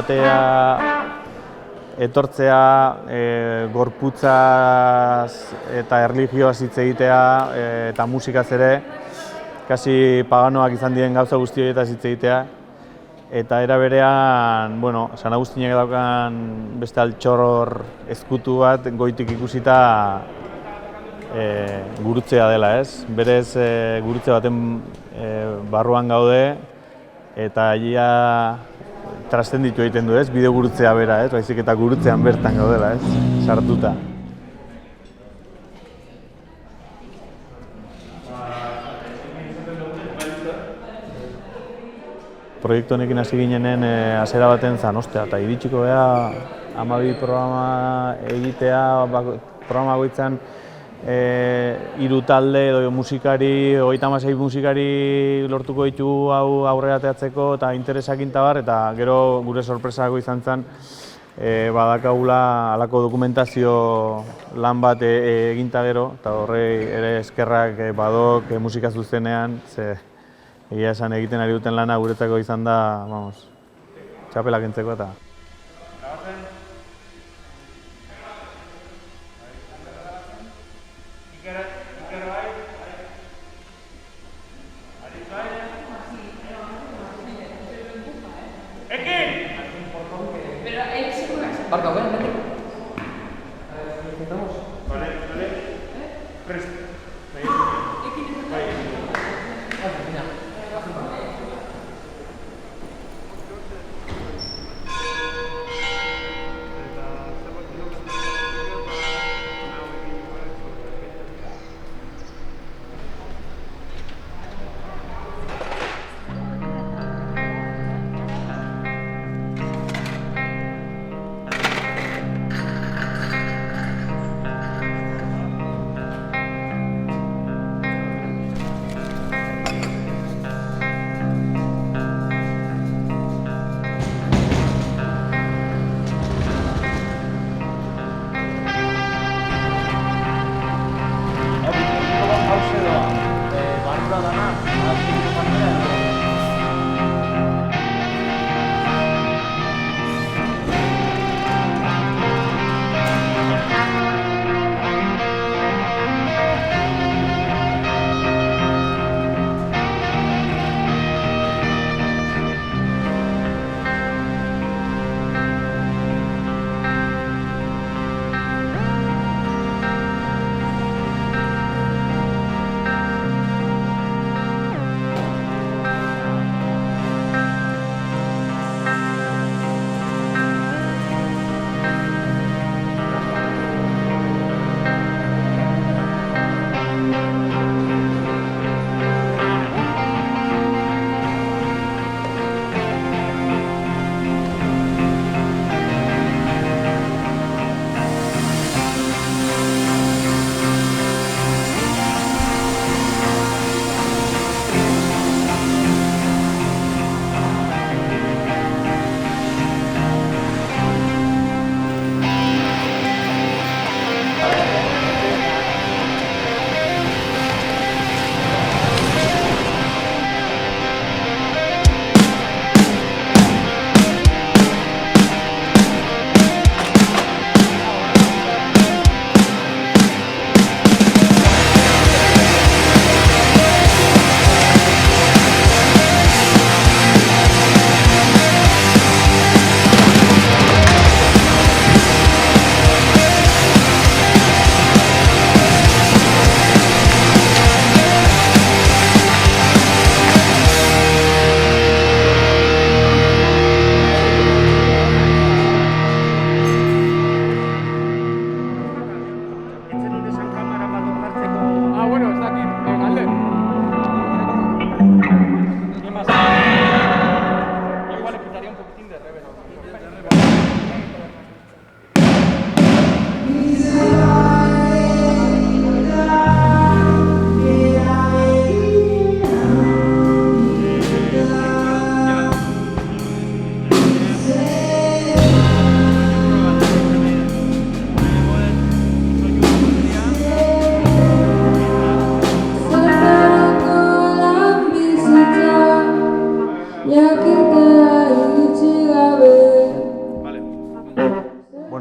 batea etortzea, gorputzaz eta erlijioaz hitz egitea eta musikaz ere, kasi paganoak izan diren gauza guzti horietaz hitz egitea. Eta era berean, bueno, San Agustinek daukan beste altxor ezkutu bat goitik ikusita gurutzea dela, ez? Berez gurutze baten barruan gaude eta ia traszenditu egiten du, ez? Bide gurutzea bera, ez? Baizik eta gurutzean bertan gaudela, ez? Sartuta. Proiektu honekin hasi ginenen hasiera baten zan, ostea, eta iritsiko geha 12 programa egitea, programa bakoitzean 3 talde edo musikari, 36 musikari lortuko ditu hau aurrera ateratzeko eta interesak intabar, eta gero gure sorpresako izan zen badakagula halako dokumentazio lan bat eginta gero, eta horrei ere eskerrak badok musika zuzenean, egia esan egiten ari duten lana guretzako izan da, vamos, txapela kentzeko eta. Barca, bueno, vete. Vale. Presta.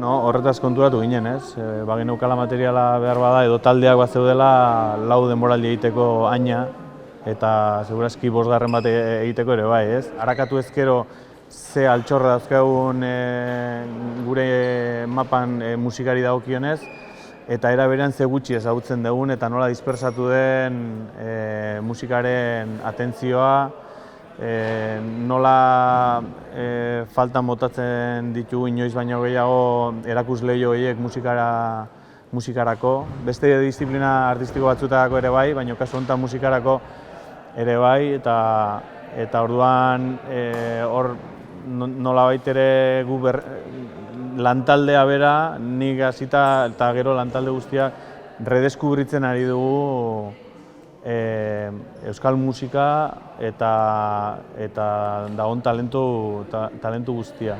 Bueno, horretaz konturatu ginen, ez? Bageneukala materiala behar bada edo taldeak bat zeudela lau denboraldi egiteko aina eta segurazki bosgarren bat egiteko ere bai, ez? Arakatu ezkero ze altxorra dauzkagun gure mapan musikari dagokionez eta era berean ze gutxi ezagutzen dugun eta nola dispersatu den musikaren atentzioa, nola faltan botatzen ditugu inoiz baino gehiago erakusleiho horiek musikarako. Beste disiplina artistiko batzuetako ere bai, baina kasu honetan musikarako ere bai, eta orduan hor nolabait ere gu lantaldea bera, nik hasita eta gero lantalde guztiak redeskubritzen ari dugu euskal musika eta dagoen talentu guztia.